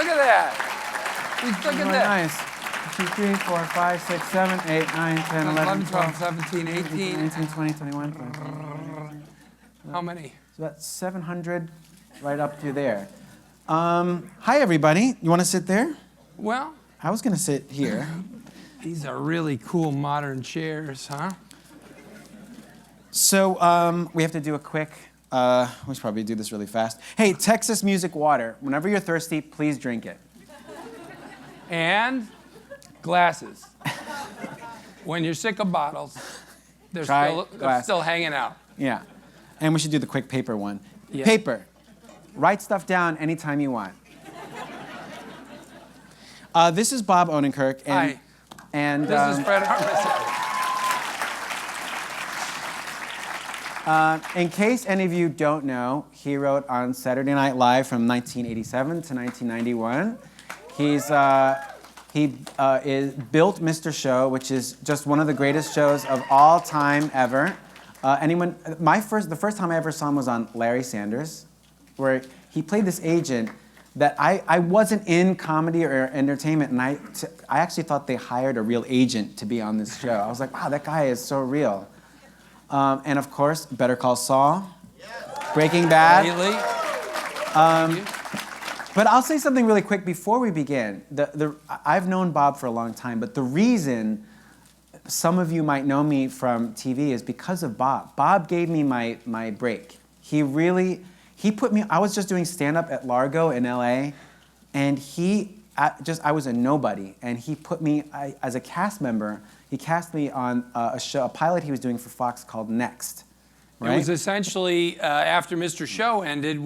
Look at that. Look at that. Nice. 2, 3, 4, 5, 6, 7, 8, 9, 10, 11, 12, 17, 18. 19, 20, 21, 22. How many? So that's 700 right up to there. Hi, everybody. You want to sit there? Well, I was going to sit here. these are really cool modern chairs, huh? So we have to do a quick, we should probably do this really fast. Hey, Texas Music Water. Whenever you're thirsty, please drink it. And glasses. When you're sick of bottles, they're still hanging out. Yeah. And we should do the quick paper one. Yeah. Paper. Write stuff down anytime you want. This is Bob Odenkirk. Hi. And this is Fred Armisen. In case any of you don't know, he wrote on Saturday Night Live from 1987 to 1991. He built Mr. Show, which is just one of the greatest shows of all time ever. The first time I ever saw him was on Larry Sanders, where he played this agent that I wasn't in comedy or entertainment, and I actually thought they hired a real agent to be on this show. I was like, wow, that guy is so real. And of course, Better Call Saul, Breaking Bad. But I'll say something really quick before we begin. I've known Bob for a long time, but the reason some of you might know me from TV is because of Bob. Bob gave me my break. He put me, I was just doing stand-up at Largo in LA, and I was a nobody, and he put me, as a cast member, he cast me on a pilot he was doing for Fox called Next. Right? It was essentially, after Mr. Show ended,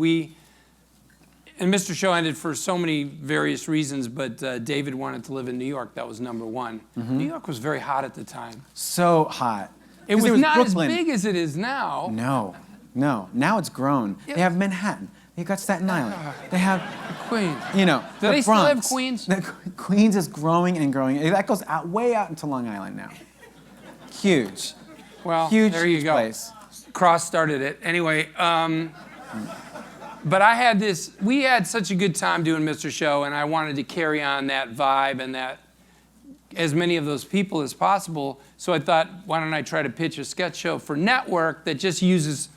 and Mr. Show ended for so many various reasons, but David wanted to live in New York. That was number one. Mm-hmm. New York was very hot at the time. So hot. It was not Brooklyn. as big as it is now. No. Now it's grown. Yeah. They have Manhattan. They got Staten Island. They have Queens. You know, Do they still have Queens? Queens is growing and growing. That goes way out into Long Island now. Huge. Well, huge, there you go. Place. Cross started it. Anyway, but we had such a good time doing Mr. Show, and I wanted to carry on that vibe and that as many of those people as possible. So I thought, why don't I try to pitch a sketch show for network that just uses,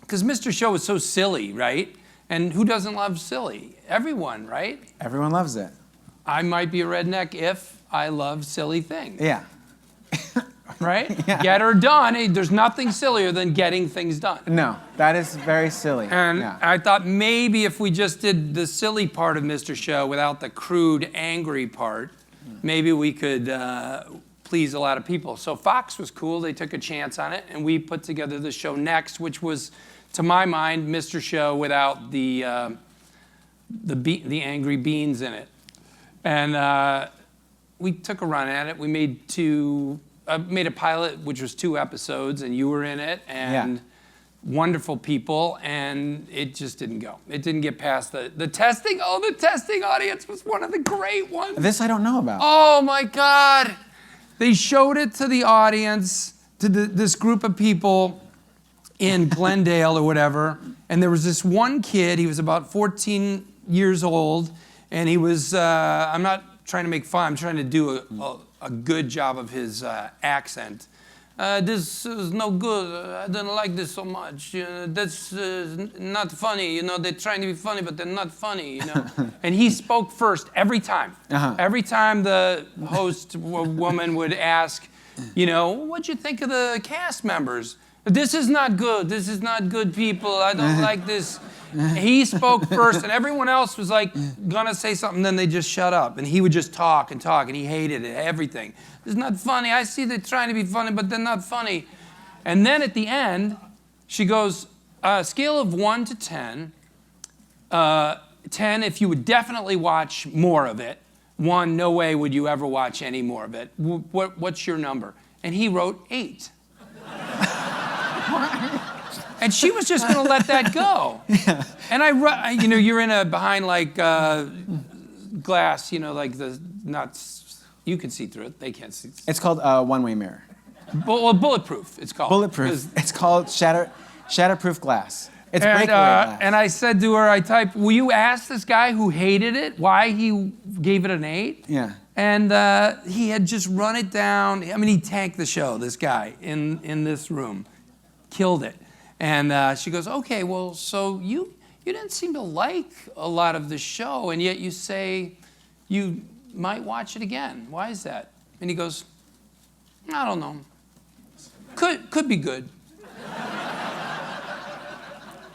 because Mr. Show is so silly, right? And who doesn't love silly? Everyone, right? Everyone loves it. I might be a redneck if I love silly things. Yeah. Right? Yeah. Get her done. Hey, there's nothing sillier than getting things done. No, that is very silly. And yeah. I thought maybe if we just did the silly part of Mr. Show without the crude, angry part, maybe we could please a lot of people. So Fox was cool. They took a chance on it, and we put together the show Next, which was, to my mind, Mr. Show without the angry beans in it. And we took a run at it. We made made a pilot, which was 2 episodes, and you were in it, and wonderful people, and it just didn't go. It didn't get past the testing. Oh, the testing audience was one of the great ones. This I don't know about. Oh, my God. They showed it to the audience, to this group of people in Glendale or whatever, and there was this one kid. He was about 14 years old, and he was, I'm not trying to make fun. I'm trying to do a good job of his accent. This is no good. I don't like this so much. That's not funny. You know, they're trying to be funny, but they're not funny. You know. And he spoke first every time. Uh-huh. Every time the host woman would ask, you know, what'd you think of the cast members? This is not good. This is not good, people. I don't like this. He spoke first, and everyone else was like gonna say something, then they just shut up, and he would just talk, and he hated it, everything. It's not funny. I see they're trying to be funny, but they're not funny. And then at the end, she goes, scale of 1 to 10, 10 if you would definitely watch more of it, 1, no way would you ever watch any more of it. What's your number? And he wrote 8. And she was just going to let that go. Yeah. And you're in behind like glass, like you can see through it. They can't see. It's called one-way mirror. Bulletproof, it's called. Bulletproof. It's called shatterproof glass. It's breakaway glass. And I said to her, I typed, will you ask this guy who hated it why he gave it an 8? Yeah. And he had just run it down. I mean, he tanked the show, this guy, in this room. Killed it. And she goes, okay, well, so you didn't seem to like a lot of the show, and yet you say you might watch it again. Why is that? And he goes, I don't know. Could be good.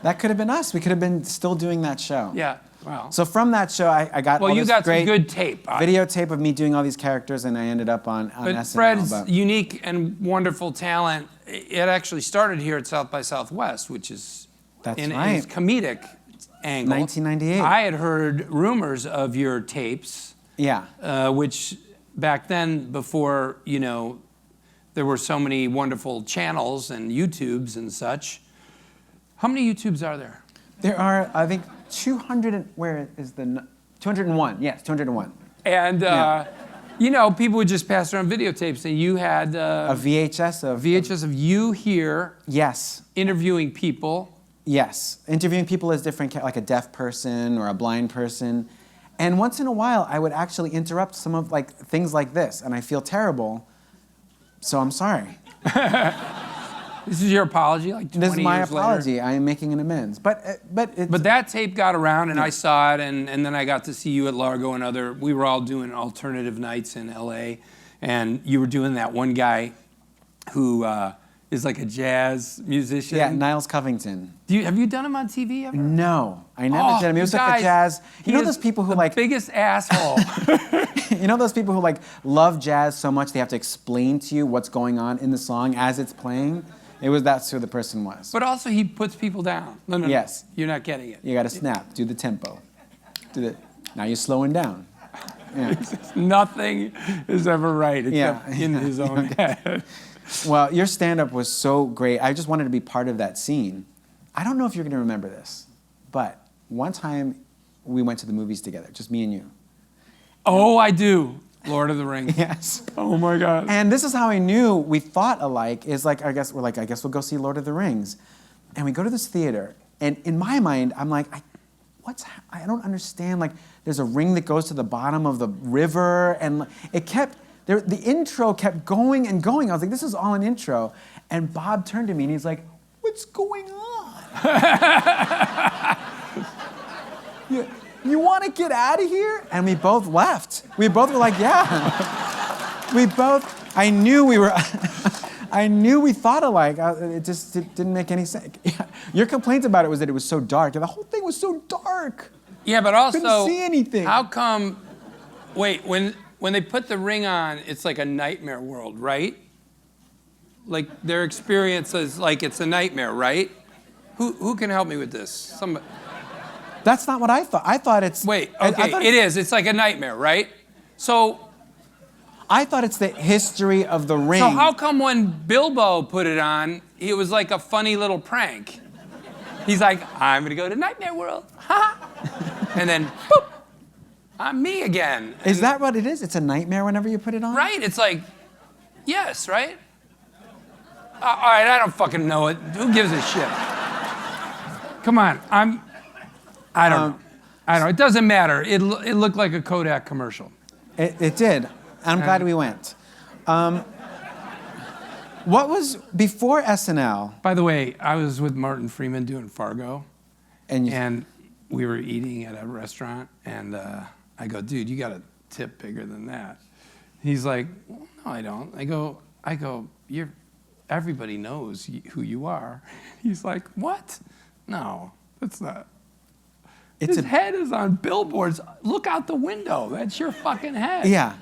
That could have been us. We could have been still doing that show. Yeah, wow. So from that show, I got all you this got great some good tape. videotape of me doing all these characters, and I ended up on But SNL. Fred's unique and wonderful talent, it actually started here at South by Southwest, which is in his comedic angle. 1998. I had heard rumors of your tapes. Yeah. Which back then, before, there were so many wonderful channels and YouTubes and such. How many YouTubes are there? There are, I think, 201. Yes, 201. And, people would just pass around videotapes, and you had A VHS of you here. Yes. Interviewing people. Yes. Interviewing people as different, like a deaf person or a blind person. And once in a while, I would actually interrupt some of things like this, and I feel terrible, so I'm sorry. This is your apology, like 20 years later? This is my apology. I am making an amends. But that tape got around, and I saw it, and then I got to see you at Largo and we were all doing alternative nights in LA, and you were doing that one guy who is like a jazz musician. Yeah, Niles Covington. Have you done him on TV ever? No, I never did him. He was like a jazz. You know those people who biggest asshole. You know those people who love jazz so much they have to explain to you what's going on in the song as it's playing? That's who the person was. But also he puts people down. No. Yes. You're not getting it. You got to snap. Do the tempo. Now you're slowing down. Yeah. Nothing is ever right except in his own head. Well, your stand-up was so great. I just wanted to be part of that scene. I don't know if you're going to remember this, but one time we went to the movies together, just me and you. Oh, I do. Lord of the Rings. Yes. Oh my God. And this is how I knew we thought alike. Is I guess we'll go see Lord of the Rings, and we go to this theater. And in my mind, I'm like, I don't understand. There's a ring that goes to the bottom of the river, and the intro kept going and going. I was like, this is all an intro. And Bob turned to me and he's like, what's going on? You want to get out of here? And we both left. We both were like, yeah. I knew we thought alike. It just didn't make any sense. Your complaint about it was that it was so dark. The whole thing was so dark. Yeah, but also, couldn't see anything. How come, when they put the ring on, it's like a nightmare world, right? Like their experience is like it's a nightmare, right? Who can help me with this? Somebody. That's not what I thought. I thought it's... Wait, okay, it is. It's like a nightmare, right? So... I thought it's the history of the ring. So how come when Bilbo put it on, it was like a funny little prank? He's like, I'm going to go to Nightmare World. Ha! And then, boop, I'm me again. Is that what it is? It's a nightmare whenever you put it on? Right. It's like, yes, right? All right, I don't fucking know it. Who gives a shit? Come on, I don't know. It doesn't matter. It looked like a Kodak commercial. It did. I'm glad we went. What was before SNL? By the way, I was with Martin Freeman doing Fargo, and we were eating at a restaurant, and I go, dude, you got a tip bigger than that. He's like, well, no, I don't. I go, everybody knows who you are. He's like, what? No, that's not. His head is on billboards. Look out the window. That's your fucking head. Yeah.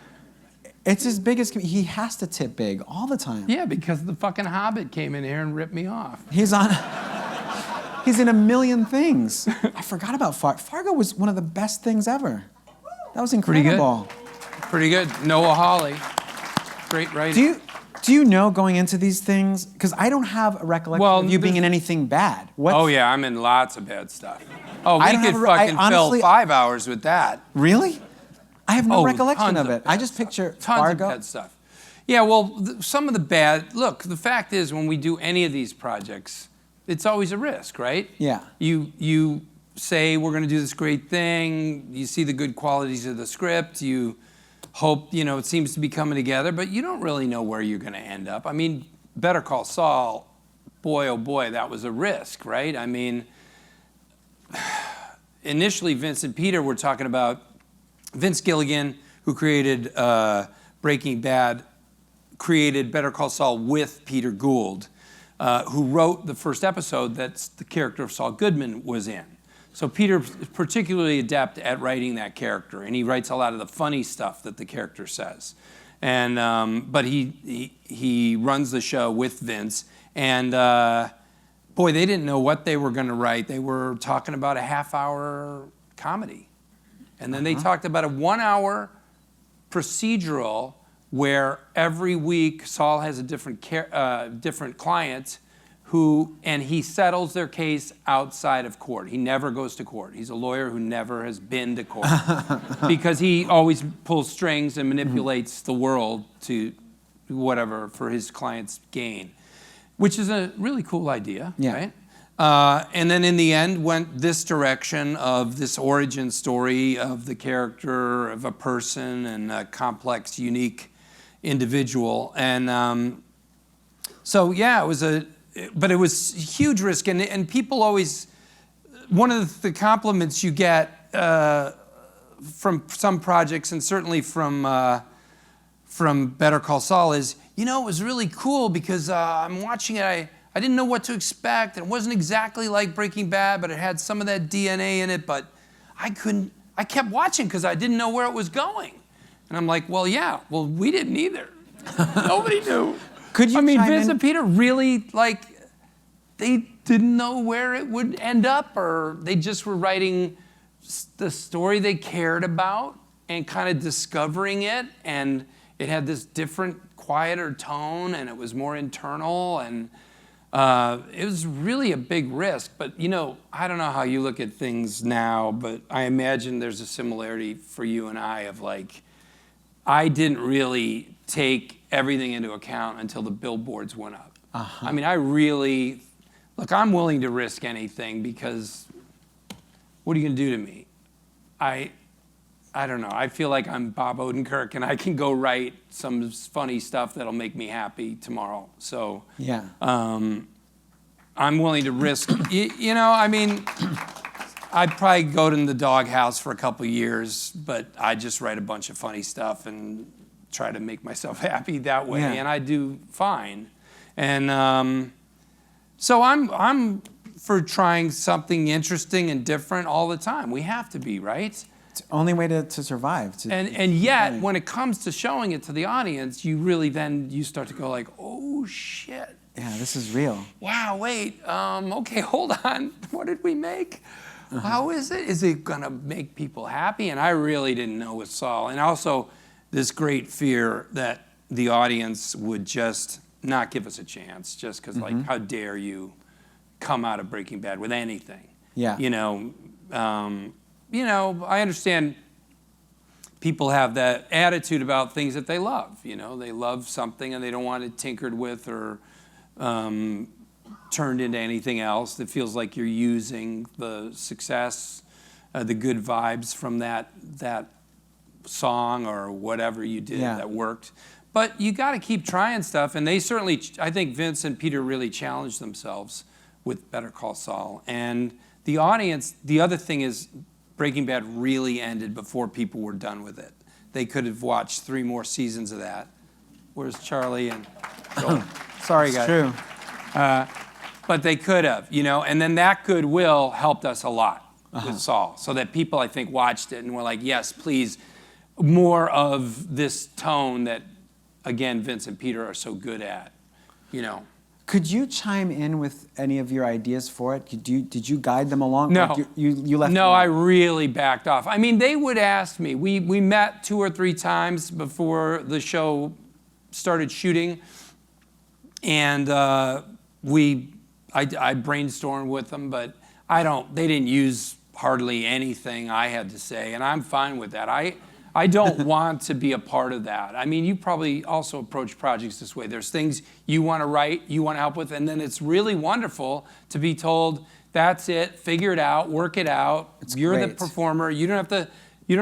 It's as big as... He has to tip big all the time. Yeah, because the fucking Hobbit came in here and ripped me off. He's in a million things. I forgot about Fargo. Fargo was one of the best things ever. That was incredible. Pretty good. Noah Hawley. Great writing. Do you know going into these things? Because I don't have a recollection of you being in anything bad. Oh, yeah, I'm in lots of bad stuff. Oh, we could fucking fill 5 hours with that. Really? I have no recollection of it. I just picture Fargo. Tons of bad stuff. Yeah, well, some of the bad... Look, the fact is, when we do any of these projects, it's always a risk, right? Yeah. You say we're going to do this great thing. You see the good qualities of the script. You hope, it seems to be coming together, but you don't really know where you're going to end up. I mean, Better Call Saul, boy, oh boy, that was a risk, right? I mean, initially Vince and Peter were talking about Vince Gilligan, who created Breaking Bad, created Better Call Saul with Peter Gould, who wrote the first episode that the character of Saul Goodman was in. So Peter is particularly adept at writing that character, and he writes a lot of the funny stuff that the character says. And but he runs the show with Vince, and boy, they didn't know what they were going to write. They were talking about a half-hour comedy, and then they talked about a 1-hour procedural where every week Saul has a different client and he settles their case outside of court. He never goes to court. He's a lawyer who never has been to court because he always pulls strings and manipulates the world to whatever for his client's gain, which is a really cool idea, right? And then in the end went this direction of this origin story of the character of a person and a complex, unique individual. And so, yeah, but it was a huge risk. And people always, one of the compliments you get from some projects and certainly from Better Call Saul is, it was really cool because I'm watching it, I didn't know what to expect. It wasn't exactly like Breaking Bad, but it had some of that DNA in it, but I kept watching because I didn't know where it was going. And I'm like, well, we didn't either. Nobody knew. Vince and Peter really, they didn't know where it would end up, or they just were writing the story they cared about and kind of discovering it, and it had this different, quieter tone, and it was more internal, and it was really a big risk. But, I don't know how you look at things now, but I imagine there's a similarity for you and I of I didn't really take everything into account until the billboards went up. I mean, I'm willing to risk anything because what are you going to do to me? I don't know. I feel like I'm Bob Odenkirk and I can go write some funny stuff that'll make me happy tomorrow. So I'm willing to risk, I'd probably go to the doghouse for a couple of years, but I just write a bunch of funny stuff and try to make myself happy that way, and I do fine. And so I'm for trying something interesting and different all the time. We have to be, right? It's the only way to survive. And yet, when it comes to showing it to the audience, you really you start to go like, oh shit. Yeah, this is real. Wow, wait, okay, hold on. What did we make? How is it? Is it gonna make people happy? And I really didn't know with Saul. And also this great fear that the audience would just not give us a chance just because, how dare you come out of Breaking Bad with anything? Yeah. I understand people have that attitude about things that they love. They love something and they don't want it tinkered with or turned into anything else that feels like you're using the success, the good vibes from that song or whatever you did that worked. But you got to keep trying stuff, and they certainly, I think Vince and Peter really challenged themselves with Better Call Saul. And the audience, the other thing is Breaking Bad really ended before people were done with it. They could have watched 3 more seasons of that. Where's Charlie and Joel? Sorry, guys. True. But they could have, and then that goodwill helped us a lot with Saul, so that people, I think, watched it and were like, yes, please, more of this tone that, again, Vince and Peter are so good at, Could you chime in with any of your ideas for it? Did you guide them along? No. You left. No, I really backed off. I mean, they would ask me. We met 2 or 3 times before the show started shooting, and I brainstormed with them, but they didn't use hardly anything I had to say, and I'm fine with that. I I don't want to be a part of that. I mean, you probably also approach projects this way. There's things you want to write, you want to help with, and then it's really wonderful to be told, that's it, figure it out, work it out. You're great. the performer. You don't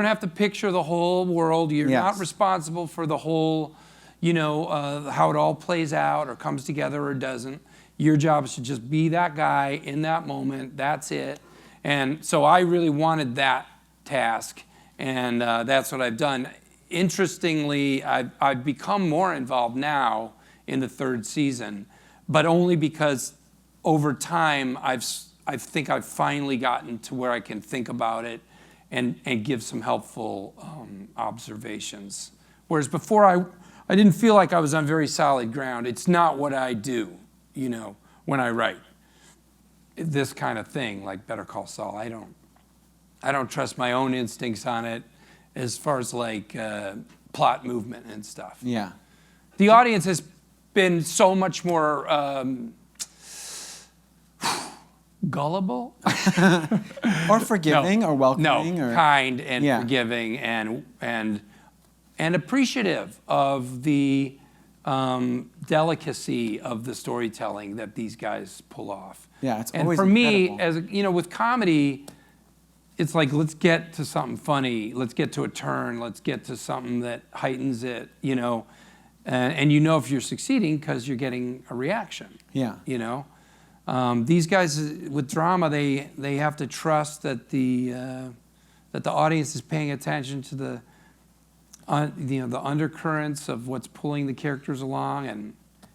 have to picture the whole world. You're not responsible for the whole, how it all plays out or comes together or doesn't. Your job is to just be that guy in that moment. That's it. And so I really wanted that task, and that's what I've done. Interestingly, I've become more involved now in the third season, but only because over time I think I've finally gotten to where I can think about it and give some helpful observations. Whereas before I didn't feel like I was on very solid ground. It's not what I do, when I write this kind of thing, like Better Call Saul. I don't trust my own instincts on it as far as like plot movement and stuff. Yeah. The audience has been so much more gullible, or forgiving, or welcoming, or kind and forgiving and appreciative of the delicacy of the storytelling that these guys pull off. Yeah, it's and always for incredible. me, as with comedy, it's like, let's get to something funny, let's get to a turn, let's get to something that heightens it, and if you're succeeding because you're getting a reaction. Yeah. These guys with drama, they have to trust that the audience is paying attention to the undercurrents of what's pulling the characters along, and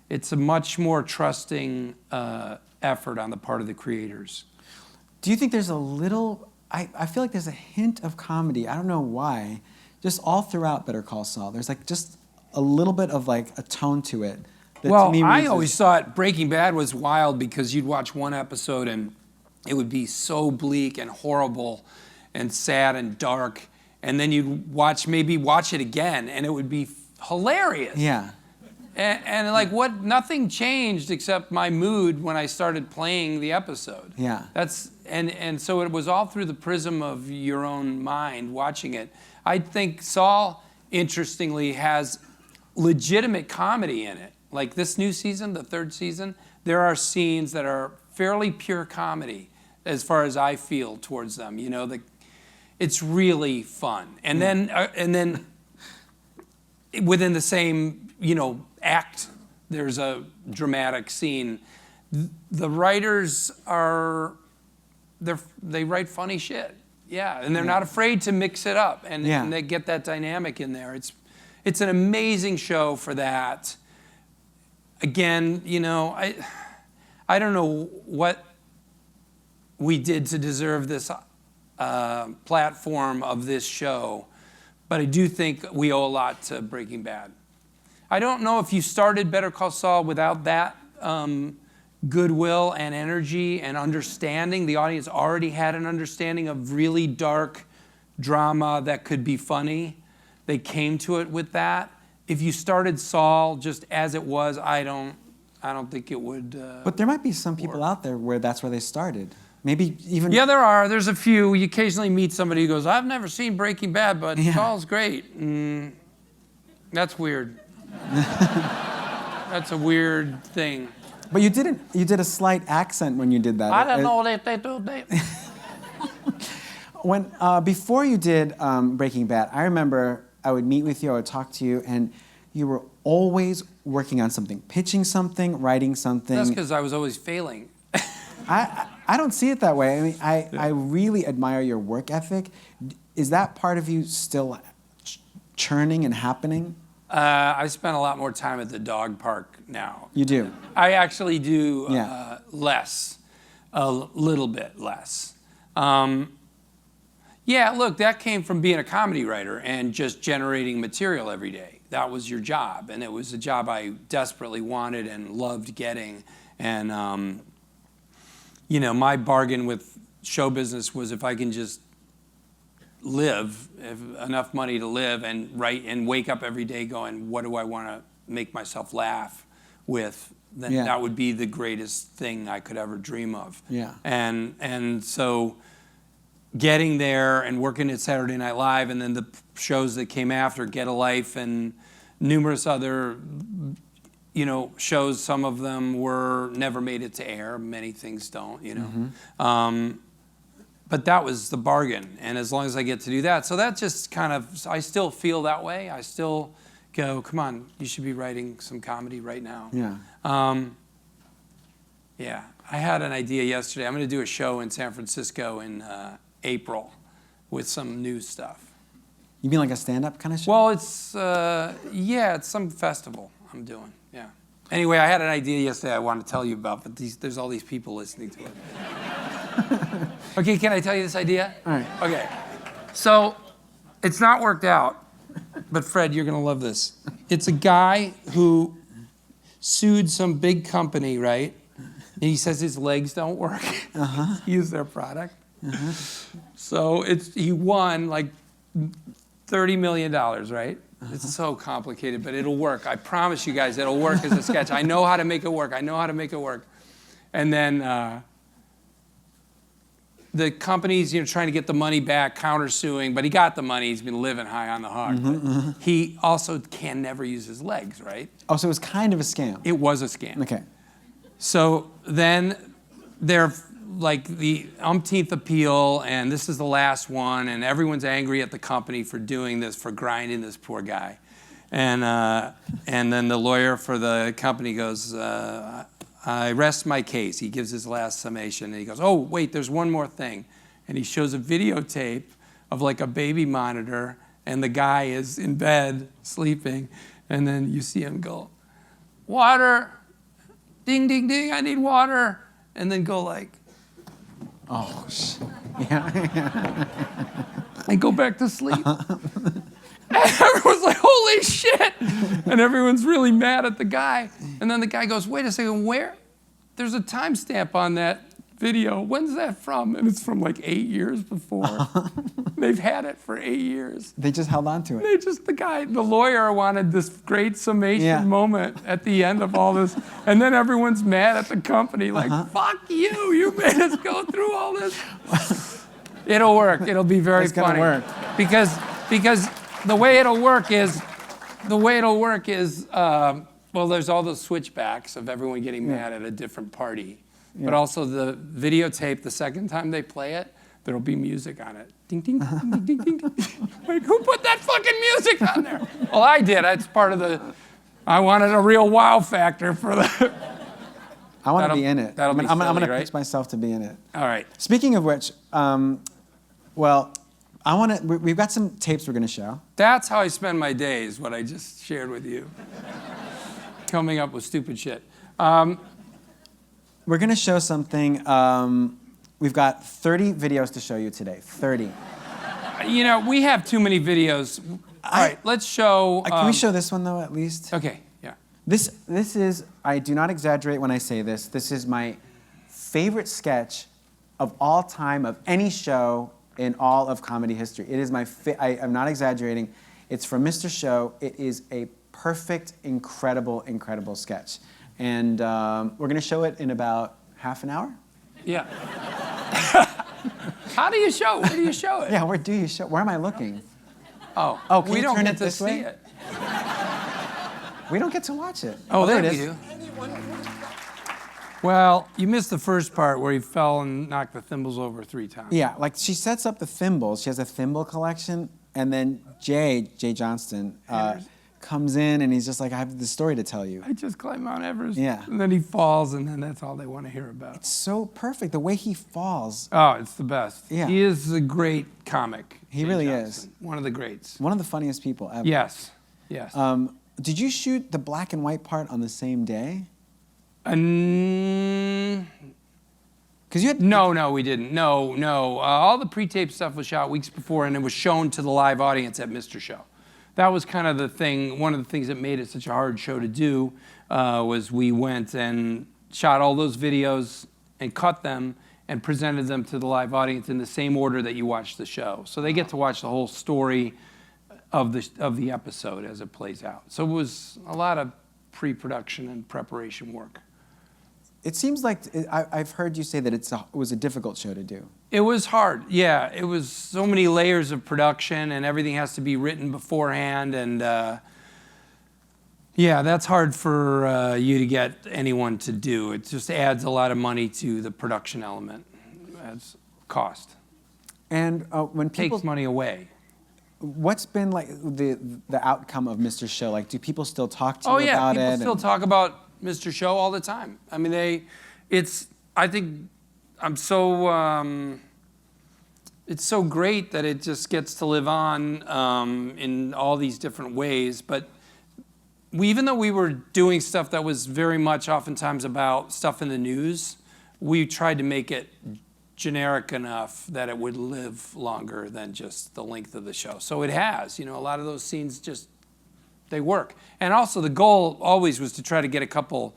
it's a much more trusting effort on the part of the creators. Do you think there's a little? I feel like there's a hint of comedy. I don't know why. Just all throughout Better Call Saul, there's like just a little bit of like a tone to it. That Well, to me I reads always thought Breaking Bad was wild because you'd watch one episode and it would be so bleak and horrible and sad and dark, and then you'd watch it again and it would be hilarious. Yeah. And like nothing changed except my mood when I started playing the episode. Yeah. And so it was all through the prism of your own mind watching it. I think Saul, interestingly, has legitimate comedy in it. Like this new season, the third season, there are scenes that are fairly pure comedy as far as I feel towards them. It's really fun. And then within the same, act, there's a dramatic scene. The writers they write funny shit. Yeah, and they're not afraid to mix it up, and they get that dynamic in there. It's an amazing show for that. Again, I don't know what we did to deserve this platform of this show, but I do think we owe a lot to Breaking Bad. I don't know if you started Better Call Saul without that goodwill and energy and understanding. The audience already had an understanding of really dark drama that could be funny. They came to it with that. If you started Saul just as it was, I don't think it would. But there might be some people out there where that's where they started. Maybe even. Yeah, there are. There's a few. You occasionally meet somebody who goes, "I've never seen Breaking Bad, but Saul's great." That's weird. That's a weird thing. But you didn't. You did a slight accent when you did that. I don't know if they do that. When before you did Breaking Bad, I remember I would meet with you, I would talk to you, and you were always working on something, pitching something, writing something. That's because I was always failing. I don't see it that way. I mean, I really admire your work ethic. Is that part of you still churning and happening? I spend a lot more time at the dog park now. You do? I actually do less, a little bit less. Yeah, look, that came from being a comedy writer and just generating material every day. That was your job, and it was a job I desperately wanted and loved getting. And, my bargain with show business was if I can just live, have enough money to live and write and wake up every day going, what do I want to make myself laugh with? Then that would be the greatest thing I could ever dream of. Yeah. And so getting there and working at Saturday Night Live, and then the shows that came after, Get a Life and numerous other, shows. Some of them were never made it to air. Many things don't, But that was the bargain, and as long as I get to do that, so that just kind of, I still feel that way. I still go, come on, you should be writing some comedy right now. Yeah. Yeah, I had an idea yesterday. I'm going to do a show in San Francisco in April with some new stuff. You mean like a stand-up kind of show? Well, it's it's some festival I'm doing. Yeah. Anyway, I had an idea yesterday I want to tell you about, but there's all these people listening to it. Okay, can I tell you this idea? All right. Okay. So, it's not worked out, but Fred, you're going to love this. It's a guy who sued some big company, right? And he says his legs don't work. Use their product. So he won like $30 million, right? It's so complicated, but it'll work. I promise you guys it'll work as a sketch. I know how to make it work. And then the company's trying to get the money back, countersuing, but he got the money. He's been living high on the hog. He also can never use his legs, right? Oh, so it was kind of a scam. It was a scam. Okay. So then they're like the umpteenth appeal, and this is the last one, and everyone's angry at the company for doing this, for grinding this poor guy. And then the lawyer for the company goes, I rest my case. He gives his last summation, and he goes, oh, wait, there's one more thing. And he shows a videotape of like a baby monitor, and the guy is in bed sleeping, and then you see him go, water, ding, ding, ding, I need water, and then go like, oh, yeah. and go back to sleep. And everyone's like, holy shit! And everyone's really mad at the guy. And then the guy goes, wait a second, where? There's a timestamp on that video. When's that from? And it's from like 8 years before. They've had it for 8 years. They just held on to it. The lawyer wanted this great summation moment at the end of all this. And then everyone's mad at the company, like, fuck you, you made us go through all this. It'll work. It'll be very funny. It's gonna work. Because the way it'll work is, well, there's all those switchbacks of everyone getting mad at a different party. Yeah. But also the videotape, the second time they play it, there'll be music on it. Ding, ding, ding, ding, ding, ding. Like, who put that fucking music on there? Well, I did. That's part of I wanted a real wow factor for the... I want to be in it. That'll be silly, I'm going to right? pitch myself to be in it. All right. Speaking of which, we've got some tapes we're going to show. That's how I spend my days, what I just shared with you. Coming up with stupid shit. We're going to show something. We've got 30 videos to show you today. 30. We have too many videos. All right, let's show... can we show this one, though, at least? Okay, yeah. This is, I do not exaggerate when I say this, this is my favorite sketch of all time, of any show in all of comedy history. It is I'm not exaggerating. It's from Mr. Show. It is a perfect, incredible, incredible sketch. And we're going to show it in about half an hour. Yeah. How do you show it? Where do you show it? Yeah, where do you show? Where am I looking? Oh, can we you don't turn get it to this see way? it. We don't get to watch it. Oh, there it we is. do. Well, you missed the first part where he fell and knocked the thimbles over 3 times. Yeah, like she sets up the thimbles. She has a thimble collection, and then Jay Johnston, comes in and he's just like, I have this story to tell you. I just climbed Mount Everest. Yeah. And then he falls, and then that's all they want to hear about. It's so perfect. The way he falls. Oh, it's the best. Yeah. He is a great comic. He really is. One of the greats. One of the funniest people ever. Yes. Did you shoot the black and white part on the same day? Because you had... No, we didn't. No. All the pre-tape stuff was shot weeks before, and it was shown to the live audience at Mr. Show. That was kind of the thing. One of the things that made it such a hard show to do was we went and shot all those videos and cut them and presented them to the live audience in the same order that you watched the show. So they get to watch the whole story of the episode as it plays out. So it was a lot of pre-production and preparation work. It seems like I've heard you say that it was a difficult show to do. It was hard. Yeah, it was so many layers of production, and everything has to be written beforehand, and yeah, that's hard for you to get anyone to do. It just adds a lot of money to the production element. Adds cost. And when people Takes money away. What's been like the outcome of Mr. Show? Like, do people still talk to you Oh yeah, about people it? still talk about Mr. Show all the time. I mean, I think I'm so. It's so great that it just gets to live on in all these different ways. But even though we were doing stuff that was very much oftentimes about stuff in the news, we tried to make it generic enough that it would live longer than just the length of the show. So it has, a lot of those scenes just, they work. And also the goal always was to try to get a couple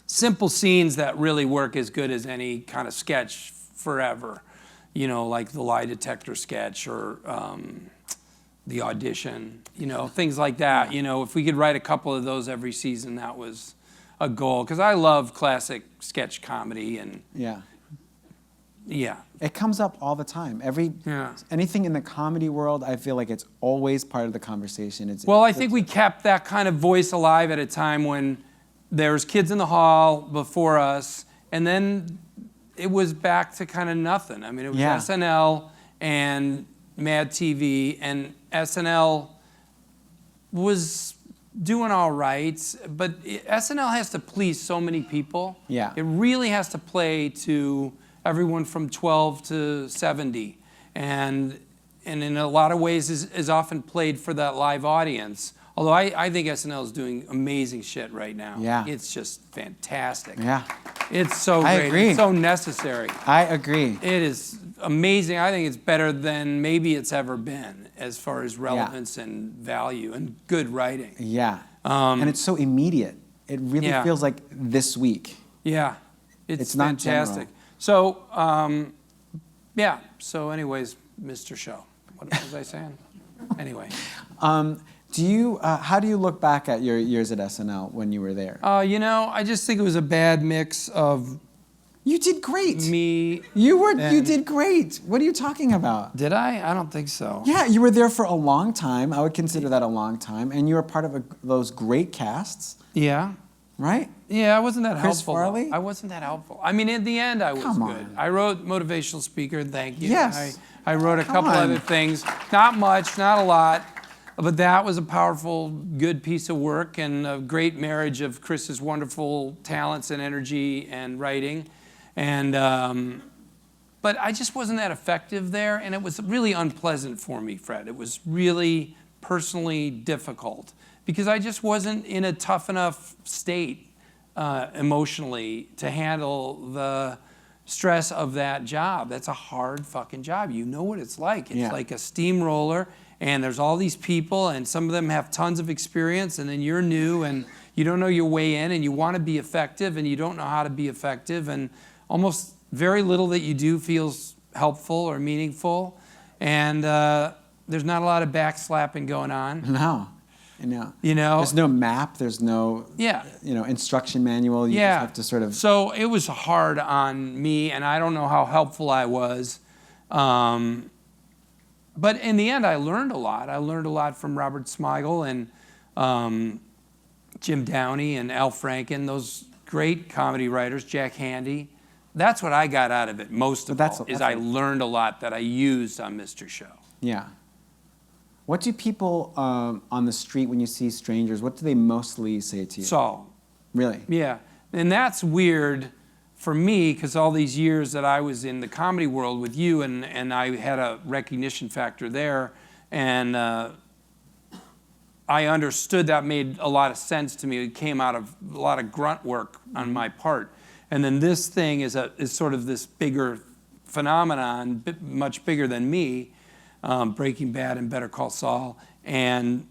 simple scenes that really work as good as any kind of sketch forever. Like the lie detector sketch or the audition, things like that. If we could write a couple of those every season, that was a goal. Because I love classic sketch comedy and yeah. It comes up all the time. Anything in the comedy world, I feel like it's always part of the conversation. I think we kept that kind of voice alive at a time when there was Kids in the Hall before us, and then it was back to kind of nothing. I mean, it was SNL and Mad TV, and SNL was doing all right, but SNL has to please so many people. Yeah. It really has to play to everyone from 12 to 70, and in a lot of ways is often played for that live audience. Although I think SNL is doing amazing shit right now. Yeah. It's just fantastic. Yeah. It's so great. I agree. It's so necessary. I agree. It is amazing. I think it's better than maybe it's ever been as far as relevance and value and good writing. Yeah. And it's so immediate. It really feels like this week. Yeah. It's not fantastic. general. So, So anyways, Mr. Show. What was I saying? Anyway. How do you look back at your years at SNL when you were there? I just think it was a bad mix of You did great. me. You did great. What are you talking about? Did I? I don't think so. Yeah, you were there for a long time. I would consider that a long time. And you were part of those great casts, Yeah. right? Yeah, I wasn't that Chris helpful. Farley? I wasn't that helpful. I mean, in the end, I was Come good. on. I wrote Motivational Speaker, thank you. Yes. I wrote a Come couple on. other things. Not much, not a lot. But that was a powerful, good piece of work and a great marriage of Chris's wonderful talents and energy and writing. And but I just wasn't that effective there, and it was really unpleasant for me, Fred. It was really personally difficult because I just wasn't in a tough enough state emotionally to handle the stress of that job. That's a hard fucking job. You know what it's like. It's like a steamroller, and there's all these people, and some of them have tons of experience, and then you're new, and you don't know your way in, and you want to be effective, and you don't know how to be effective, and almost very little that you do feels helpful or meaningful, and there's not a lot of backslapping going on. No. There's no map. There's no instruction manual. You just have to sort of. So it was hard on me, and I don't know how helpful I was. But in the end, I learned a lot. I learned a lot from Robert Smigel and Jim Downey and Al Franken, those great comedy writers, Jack Handy. That's what I got out of it most of all, I learned a lot that I used on Mr. Show. Yeah. What do people on the street, when you see strangers, what do they mostly say to you? Saul. Really? Yeah. And that's weird for me because all these years that I was in the comedy world with you and I had a recognition factor there, and I understood that made a lot of sense to me. It came out of a lot of grunt work on my part. And then this thing is sort of this bigger phenomenon, much bigger than me, Breaking Bad and Better Call Saul, and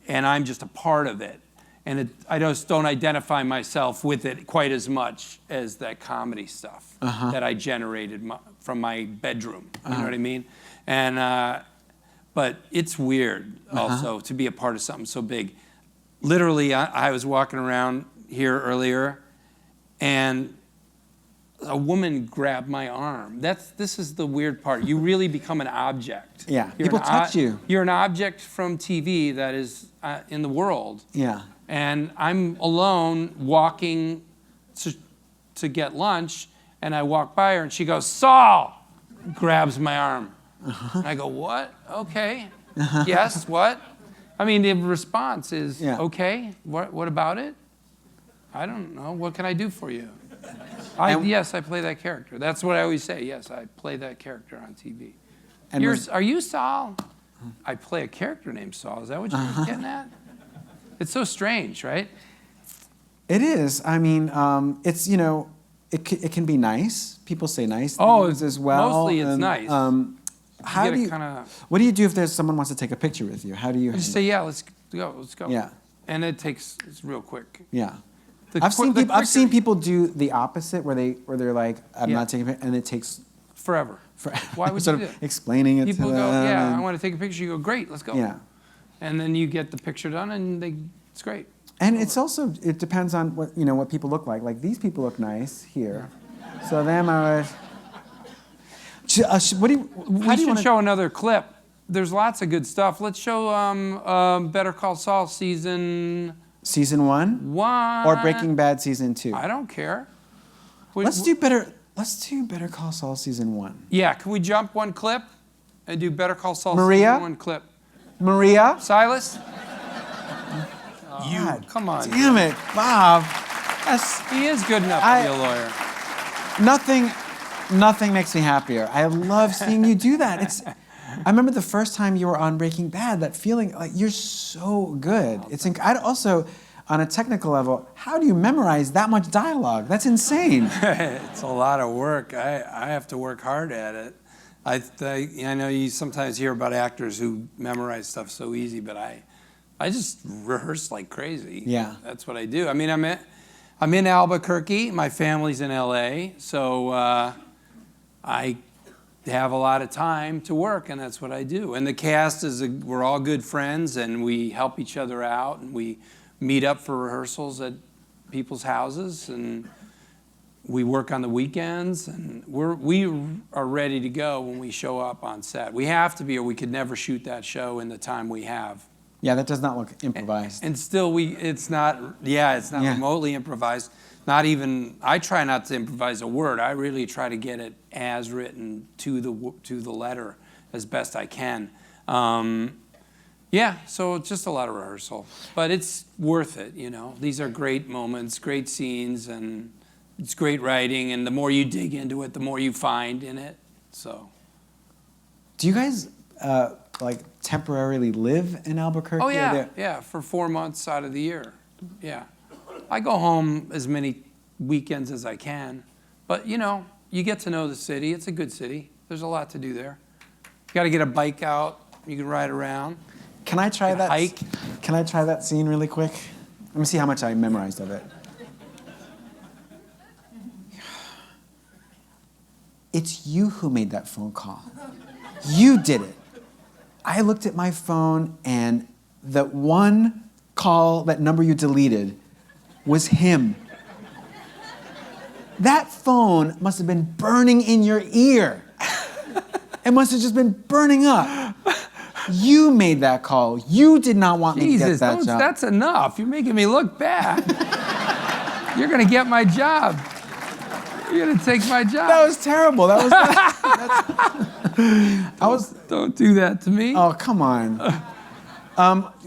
I'm just a part of it. And I just don't identify myself with it quite as much as that comedy stuff that I generated from my bedroom. You know what I mean? And but it's weird also to be a part of something so big. Literally, I was walking around here earlier, and a woman grabbed my arm. This is the weird part. You really become an object. Yeah, You're people an touch you. You're an object from TV that is in the world. Yeah. And I'm alone walking to get lunch, and I walk by her, and she goes, "Saul!" grabs my arm. And I go, "What? Okay. Yes, what?" I mean, the response is, "Okay, what about it?" "I don't know. What can I do for you?" Yes, I play that character. That's what I always say. Yes, I play that character on TV. And are you Saul? I play a character named Saul. Is that what you're getting at? It's so strange, right? It is. I mean, it's, it can be nice. People say nice things as well. Mostly it's nice. What do you do if someone wants to take a picture with you? How do you? I just say, yeah, let's go. Yeah. And it's real quick. Yeah. I've seen people do the opposite, where they're like, I'm not taking a picture, and it takes forever. Why would sort you of explaining it People to go, them? yeah, I want to take a picture. You go, great, let's go. Yeah. And then you get the picture done, and it's great. And it depends on what people look like. Like these people look nice here, so them are. We should show another clip. There's lots of good stuff. Let's show Better Call Saul season 1 or Breaking Bad season 2. I don't care. Let's do Better Call Saul season 1. Yeah, can we jump one clip and do Better Call Saul Maria? season 1 clip? Maria? Silas? Come on. Damn it, Bob. He is good enough to be a lawyer. Nothing makes me happier. I love seeing you do that. I remember the first time you were on Breaking Bad, that feeling, like, you're so good. Also, on a technical level, how do you memorize that much dialogue? That's insane. It's a lot of work. I have to work hard at it. I know you sometimes hear about actors who memorize stuff so easy, but I just rehearse like crazy. Yeah. That's what I do. I mean, I'm in Albuquerque. My family's in LA, so I have a lot of time to work, and that's what I do. And the cast we're all good friends, and we help each other out, and we meet up for rehearsals at people's houses, and we work on the weekends, and we are ready to go when we show up on set. We have to be, or we could never shoot that show in the time we have. Yeah, that does not look improvised. And still, it's not remotely improvised. Not even, I try not to improvise a word. I really try to get it as written to the letter as best I can. So it's just a lot of rehearsal. But it's worth it, These are great moments, great scenes, and it's great writing. And the more you dig into it, the more you find in it. So. Do you guys, temporarily live in Albuquerque? Oh, yeah, for 4 months out of the year, yeah. I go home as many weekends as I can, but you get to know the city. It's a good city. There's a lot to do there. You got to get a bike out. You can ride around. Can I try that? Hike. Can I try that scene really quick? Let me see how much I memorized of it. It's you who made that phone call. You did it. I looked at my phone, and that one call, that number you deleted, was him. That phone must have been burning in your ear. It must have just been burning up. You made that call. You did not want me to get that job. That's enough. You're making me look bad. You're going to get my job. You're going to take my job. That was terrible. Don't do that to me. Oh, come on.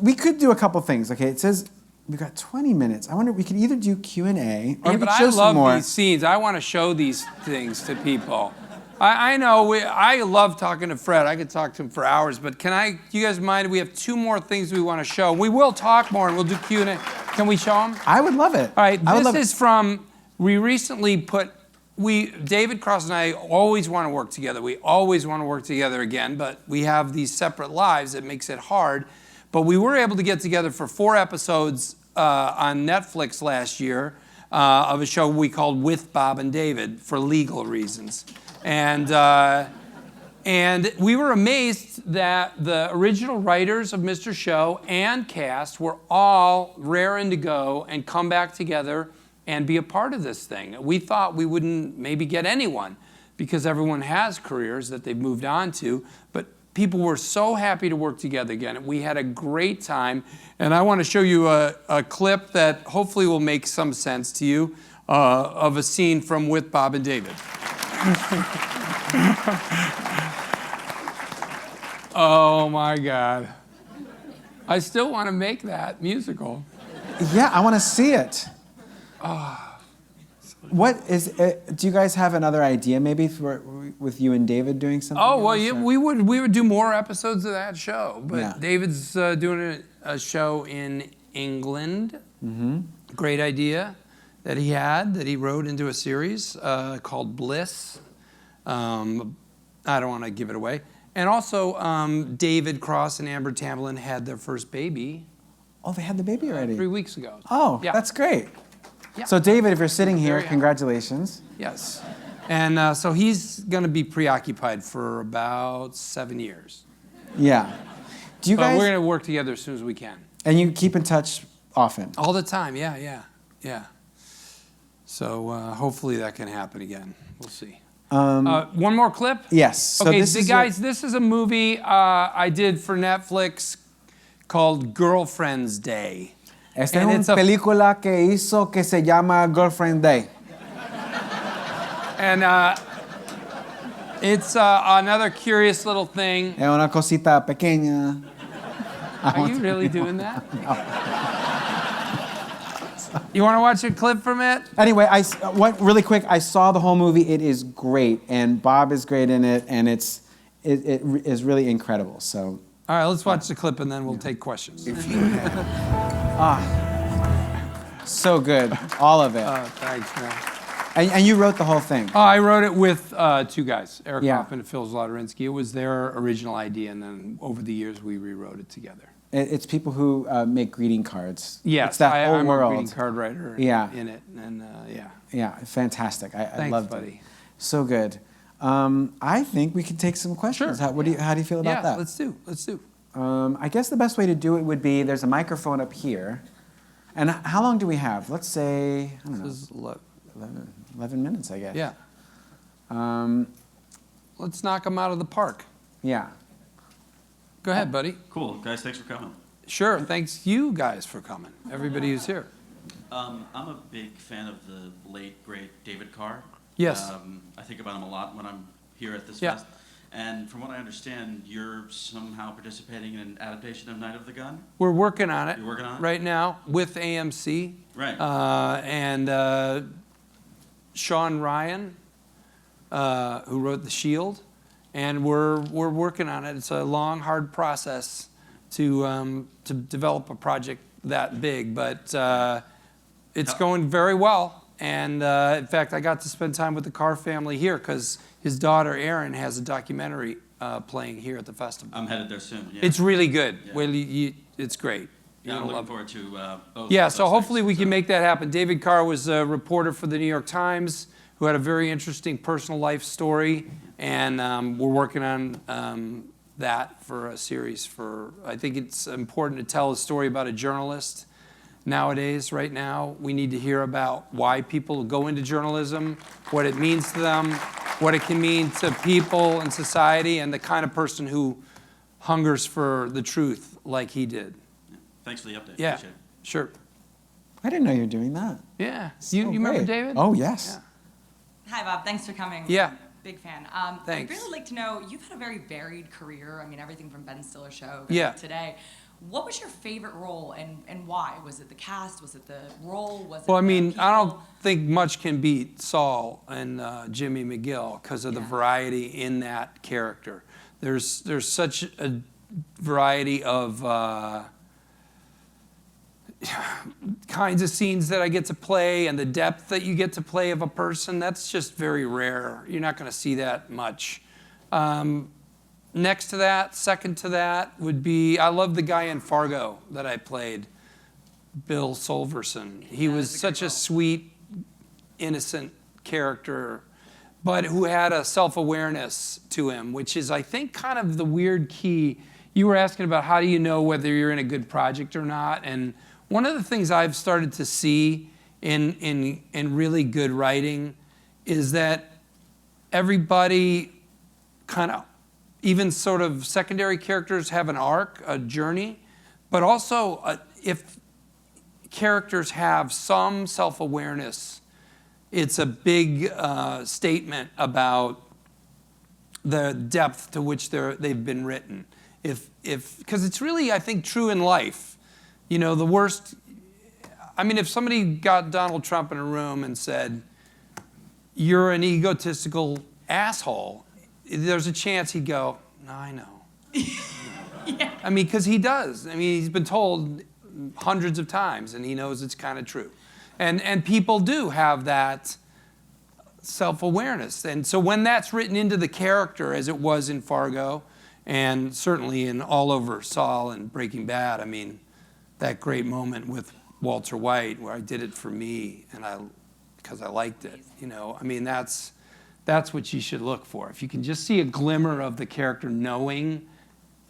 We could do a couple things. Okay, it says we've got 20 minutes. I wonder, we could either do Q&A or we could show some more. I love these scenes. I want to show these things to people. I know. I love talking to Fred. I could talk to him for hours. But do you guys mind? We have 2 more things we want to show. We will talk more, and we'll do Q&A. Can we show them? I would love it. All right. This is from. We recently put. David Cross and I always want to work together. We always want to work together again, but we have these separate lives. It makes it hard. But we were able to get together for 4 episodes on Netflix last year of a show we called With Bob and David for legal reasons. And we were amazed that the original writers of Mr. Show and cast were all raring to go and come back together and be a part of this thing. We thought we wouldn't maybe get anyone because everyone has careers that they've moved on to, but people were so happy to work together again. We had a great time, and I want to show you a clip that hopefully will make some sense to you of a scene from With Bob and David. Oh my God. I still want to make that musical. Yeah, I want to see it. What is? Do you guys have another idea maybe with you and David doing something? Oh well, else, yeah, or? we would do more episodes of that show. But Yeah. David's doing a show in England. Mm-hmm. Great idea that he had that he wrote into a series called Bliss. I don't want to give it away. And also, David Cross and Amber Tamblyn had their first baby. Oh, they had the baby already. 3 weeks ago. Oh, Yeah. that's great. Yeah. So David, if you're sitting here, Very happy. congratulations. Yes. And so he's going to be preoccupied for about 7 years. Yeah. Do you But guys? we're going to work together as soon as we can. And you keep in touch often. All the time, yeah. So hopefully that can happen again. We'll see. One more clip? Yes. So Okay, this is guys, this is a movie I did for Netflix called Girlfriend's Day. Esta and es it's una a- película que hizo que se llama Girlfriend Day. And it's another curious little thing. Es una cosita pequeña. Are you really doing that? You want to watch a clip from it? Anyway, really quick, I saw the whole movie. It is great, and Bob is great in it, and it is really incredible. So, All right, let's watch the clip and then we'll take questions. so good, all of it. Thanks, man. And you wrote the whole thing. I wrote it with two guys, Eric Yeah. Hoffman and Phil Zlotarinsky. It was their original idea, and then over the years we rewrote it together. It's people who make greeting cards. Yes, it's that whole I'm world. a greeting card writer Yeah. in it, and yeah. Yeah, fantastic. I Thanks, loved buddy. it. So good. I think we could take some questions. Sure. How do you feel about Yeah, that? let's do. I guess the best way to do it would be there's a microphone up here. And how long do we have? Let's say, I don't know, This is 11 minutes, I guess. yeah. Um, Let's knock them out of the park. yeah. Go ahead, buddy. Cool, guys, thanks for coming. Sure. Thanks you guys for coming. Everybody who's here. I'm a big fan of the late, great David Carr. Yes. I think about him a lot when I'm here at this Yeah. fest. And from what I understand, you're somehow participating in an adaptation of Night of the Gun? We're working on it. You're working on it? right now with AMC. Right. And Sean Ryan, who wrote The Shield, and we're working on it. It's a long, hard process to develop a project that big, but it's going very well. And in fact, I got to spend time with the Carr family here because his daughter Erin has a documentary playing here at the festival. I'm headed there soon. Yeah. It's really good. Yeah. Well, it's great. Yeah, I'm You'll looking love it. forward to both. Yeah, of so those hopefully things. we can So- make that happen. David Carr was a reporter for the New York Times who had a very interesting personal life story, and we're working on that for a series. I think it's important to tell a story about a journalist. Nowadays, right now, we need to hear about why people go into journalism, what it means to them, what it can mean to people and society, and the kind of person who hungers for the truth like he did. Thanks for the update. Yeah, Appreciate it. sure. I didn't know you were doing that. Yeah. So You remember great. David? Oh, yes. Hi, Bob. Thanks for coming. Yeah. Big fan. Thanks. I'd really like to know, you've had a very varied career. I mean, everything from Ben Stiller's show Yeah. to today. What was your favorite role and why? Was it the cast? Was it the role? Was it Well, I the mean, I don't people? think much can beat Saul and Jimmy McGill because of the Yeah. variety in that character. There's such a variety of kinds of scenes that I get to play and the depth that you get to play of a person. That's just very rare. You're not going to see that much. Next to that, second to that would be, I love the guy in Fargo that I played, Bill Solverson. He was that's a good such a role. sweet, innocent character, but who had a self-awareness to him, which is, I think, kind of the weird key. You were asking about how do you know whether you're in a good project or not, and one of the things I've started to see in really good writing is that everybody kind of, even sort of secondary characters have an arc, a journey, but also if characters have some self-awareness, it's a big statement about the depth to which they've been written. Because it's really, I think, true in life. You know, the worst, I mean, if somebody got Donald Trump in a room and said, you're an egotistical asshole, there's a chance he'd go, no, I know. Yeah. I mean, because he does. I mean, he's been told hundreds of times, and he knows it's kind of true. And people do have that self-awareness. And so when that's written into the character, as it was in Fargo, and certainly in all over Saul and Breaking Bad, I mean, that great moment with Walter White where I did it for me, and because I liked it, you know. I mean, that's what you should look for. If you can just see a glimmer of the character knowing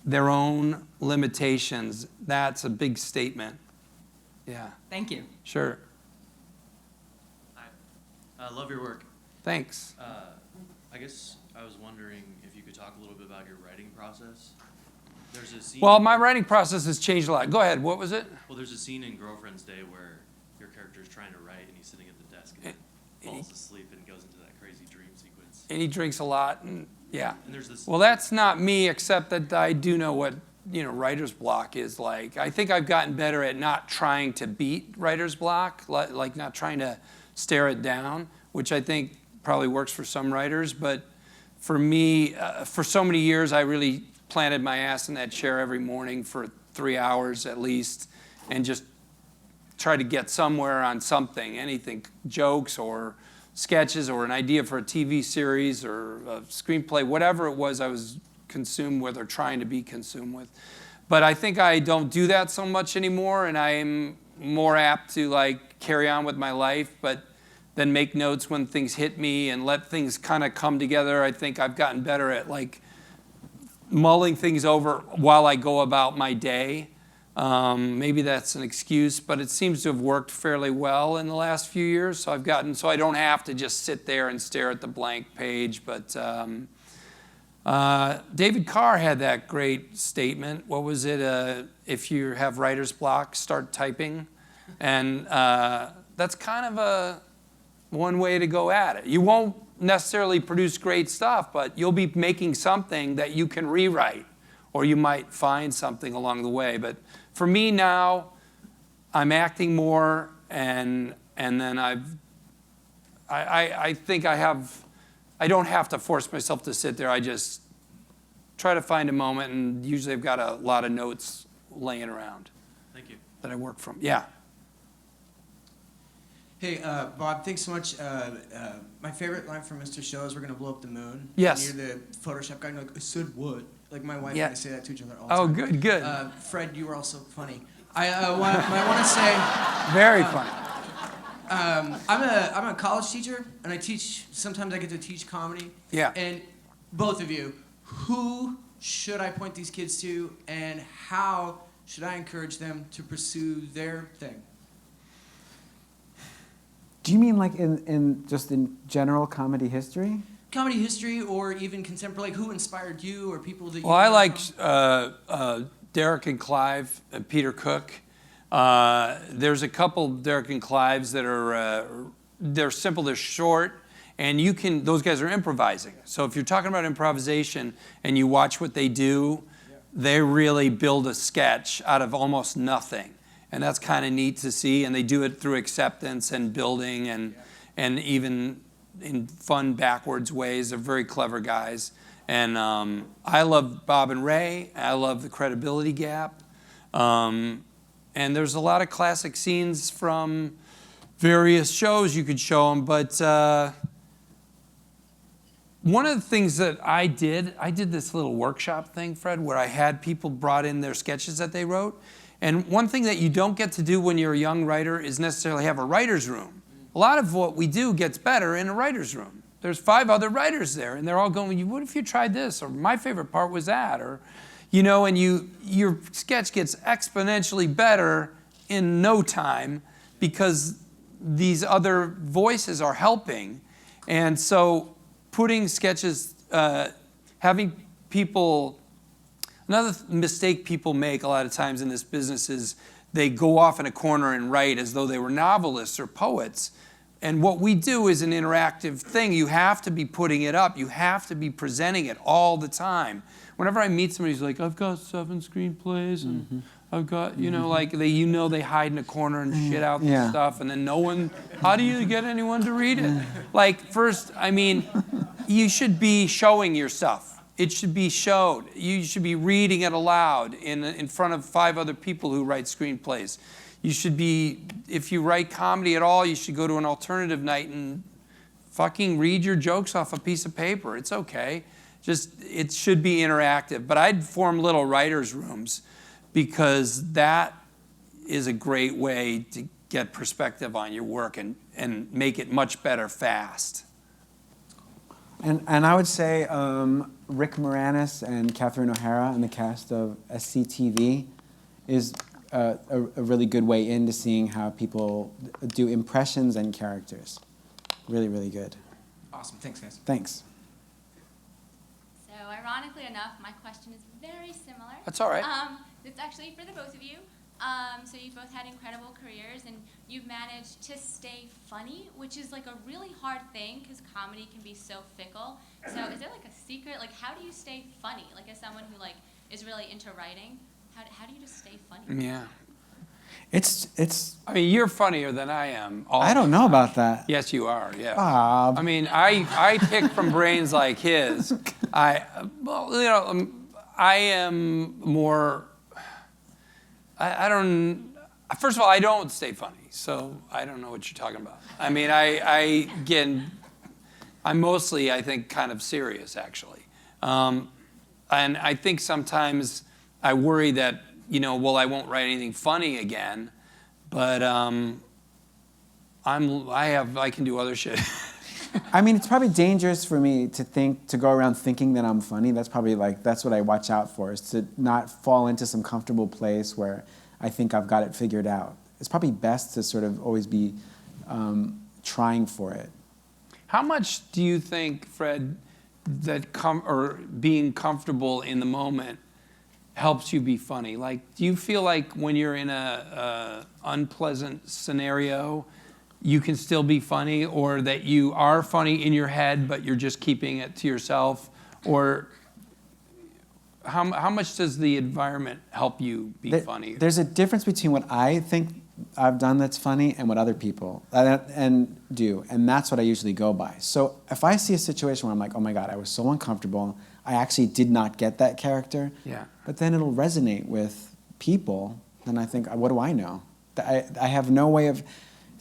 their own limitations, that's a big statement. Yeah. Thank you. Sure. I love your work. Thanks. I guess I was wondering if you could talk a little bit about your writing process. There's a scene. Well, my writing process has changed a lot. Go ahead. What was it? Well, there's a scene in Girlfriend's Day where your character is trying to write and he's sitting at the desk and falls asleep and goes into that crazy dream sequence. And he drinks a lot, and yeah. And there's this. Well, that's not me, except that I do know what, you know, writer's block is like. I think I've gotten better at not trying to beat writer's block, like not trying to stare it down, which I think probably works for some writers. But for me, for so many years, I really planted my ass in that chair every morning for 3 hours at least, and just try to get somewhere on something, anything, jokes or sketches or an idea for a TV series or a screenplay, whatever it was I was consumed with or trying to be consumed with. But I think I don't do that so much anymore, and I'm more apt to like carry on with my life, but then make notes when things hit me and let things kind of come together. I think I've gotten better at like mulling things over while I go about my day. Maybe that's an excuse, but it seems to have worked fairly well in the last few years. So I don't have to just sit there and stare at the blank page. But David Carr had that great statement. What was it? If you have writer's block, start typing. And that's kind of one way to go at it. You won't necessarily produce great stuff, but you'll be making something that you can rewrite, or you might find something along the way. But for me now, I'm acting more, and then I think I don't have to force myself to sit there. I just try to find a moment, and usually I've got a lot of notes laying around. Thank you. That I work from. Yeah. Hey, Bob, thanks so much. My favorite line from Mr. Show is we're going to blow up the moon. Yes. And you're the Photoshop guy, and you're like, I said what? Like my wife Yeah. and I say that to each other all the Oh, time. good. Fred, you were also funny. I want to say, Very funny. I'm a college teacher, and I teach, sometimes I get to teach comedy. Yeah. And both of you, who should I point these kids to, and how should I encourage them to pursue their thing? Do you mean like in just in general comedy history? Comedy history, or even contemporary, like who inspired you, or people that you Well, I like from? Derek and Clive, Peter Cook. There's a couple Derek and Clives that are they're simple, they're short, and those guys are improvising. So if you're talking about improvisation and you watch what they do, they really build a sketch out of almost nothing. And that's kind of neat to see, and they do it through acceptance and building and even in fun backwards ways. They're very clever guys. And I love Bob and Ray. I love The Credibility Gap. And there's a lot of classic scenes from various shows you could show them. But one of the things that I did this little workshop thing, Fred, where I had people brought in their sketches that they wrote. And one thing that you don't get to do when you're a young writer is necessarily have a writer's room. A lot of what we do gets better in a writer's room. There's 5 other writers there, and they're all going, what if you tried this? Or my favorite part was that. Or, you know, and your sketch gets exponentially better in no time because these other voices are helping. And so putting sketches, having people, another mistake people make a lot of times in this business is they go off in a corner and write as though they were novelists or poets. And what we do is an interactive thing. You have to be putting it up. You have to be presenting it all the time. Whenever I meet somebody who's like, I've got 7 screenplays and I've got, like they hide in a corner and shit out the stuff, and then no one, how do you get anyone to read it? Like, first, you should be showing your stuff. It should be showed. You should be reading it aloud in front of 5 other people who write screenplays. You should be, if you write comedy at all, you should go to an alternative night and fucking read your jokes off a piece of paper. It's okay. It should be interactive. But I'd form little writers' rooms because that is a great way to get perspective on your work and make it much better fast. And I would say Rick Moranis and Catherine O'Hara and the cast of SCTV is a really good way into seeing how people do impressions and characters. Really, really good. Awesome. Thanks, guys. Thanks. So ironically enough, my question is very similar. That's all right. It's actually for the both of you. So you've both had incredible careers, and you've managed to stay funny, which is like a really hard thing because comedy can be so fickle. So is there like a secret? Like, how do you stay funny? Like, as someone who is really into writing, how do you just stay funny? Yeah. It's. You're funnier than I am. I don't know about that. Yes, you are. Yeah. Bob. I pick from brains like his. I am more. I don't. First of all, I don't stay funny, so I don't know what you're talking about. I'm mostly, I think, kind of serious actually, and I think sometimes I worry that I won't write anything funny again, but I can do other shit. It's probably dangerous for me to go around thinking that I'm funny. That's probably that's what I watch out for, is to not fall into some comfortable place where I think I've got it figured out. It's probably best to sort of always be trying for it. How much do you think, Fred, that being comfortable in the moment helps you be funny? Like, do you feel like when you're in a unpleasant scenario, you can still be funny, or that you are funny in your head, but you're just keeping it to yourself? Or how much does the environment help you be funny? There's a difference between what I think I've done that's funny and what other people and do, and that's what I usually go by. So if I see a situation where I'm like, oh my God, I was so uncomfortable, I actually did not get that character, but then it'll resonate with people, then I think, what do I know? I have no way of.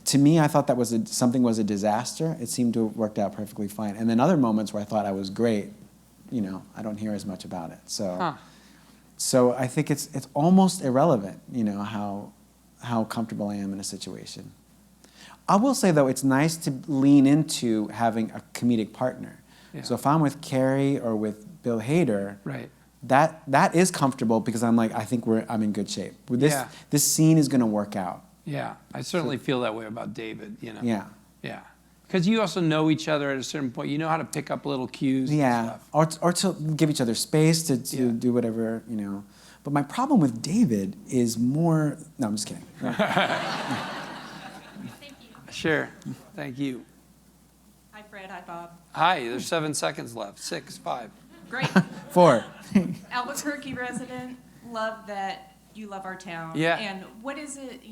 To me, I thought that something was a disaster. It seemed to have worked out perfectly fine. And then other moments where I thought I was great, I don't hear as much about it. So I think it's almost irrelevant, how comfortable I am in a situation. I will say, though, it's nice to lean into having a comedic partner. Yeah. So if I'm with Carrie or with Bill Hader, right, that is comfortable because I'm like, I think I'm in good shape. This scene is going to work out. Yeah, I certainly feel that way about David, Yeah. Yeah. Because you also know each other at a certain point. You know how to pick up little cues and stuff. Or to give each other space to do whatever, But my problem with David is more... No, I'm just kidding. Thank you. Sure. Thank you. Hi, Fred. Hi, Bob. Hi, there's 7 seconds left. 6, 5. Great. 4. Albuquerque resident. Love that you love our town. Yeah. And what is it,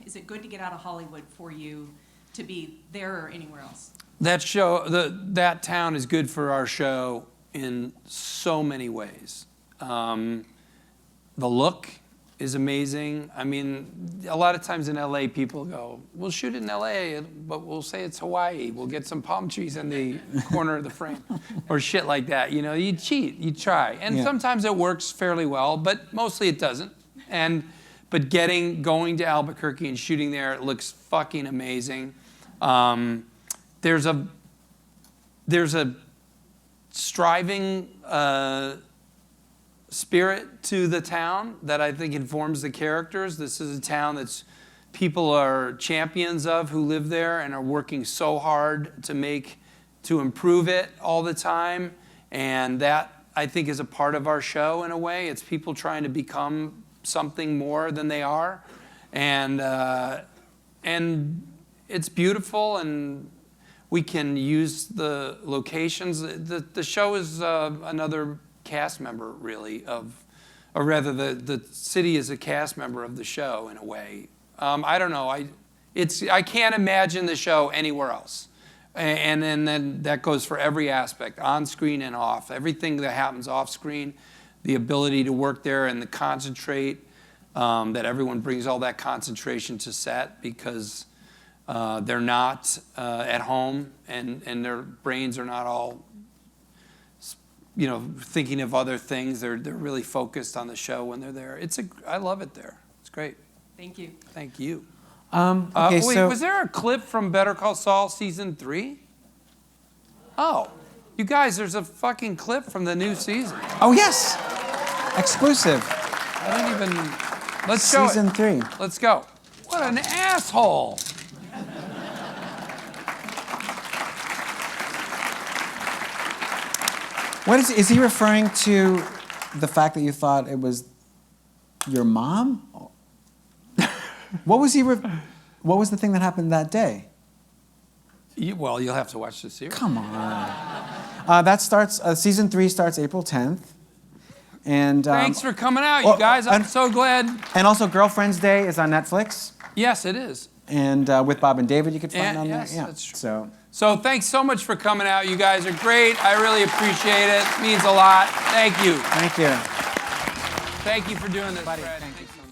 is it good to get out of Hollywood for you to be there or anywhere else? That town is good for our show in so many ways. The look is amazing. A lot of times in LA, people go, we'll shoot it in LA, but we'll say it's Hawaii. We'll get some palm trees in the corner of the frame or shit like that. You cheat, you try. And sometimes it works fairly well, but mostly it doesn't. But going to Albuquerque and shooting there, it looks fucking amazing. There's a striving spirit to the town that I think informs the characters. This is a town that's people are champions of who live there and are working so hard to improve it all the time. And that, I think, is a part of our show in a way. It's people trying to become something more than they are. And it's beautiful, and we can use the locations. The show is another cast member, really, or rather the city is a cast member of the show in a way. I don't know. I can't imagine the show anywhere else. And then that goes for every aspect, on screen and off. Everything that happens off screen, the ability to work there and to concentrate, that everyone brings all that concentration to set because they're not at home and their brains are not all, thinking of other things. They're really focused on the show when they're there. I love it there. It's great. Thank you. Thank you. Okay, Wait, so was there a clip from Better Call Saul season 3? Oh, you guys, there's a fucking clip from the new season. oh yes, exclusive I didn't even. Let's show season it. 3. Let's go. What an asshole! What is he referring to? The fact that you thought it was your mom? What was What was the thing that happened that day? Well, you'll have to watch the series. Come on. That starts. Season 3 starts April 10th. And Thanks for coming out, well, you guys. I'm and- so glad. and also Girlfriend's Day is on Netflix. Yes, it is. And with Bob and David, you could find on yes, there. Yeah. that's true. So So thanks so much for coming out. You guys are great. I really appreciate it. It means a lot. Thank you. thank you. Thank you for doing this, Buddy, Fred. thank you. Thanks so much.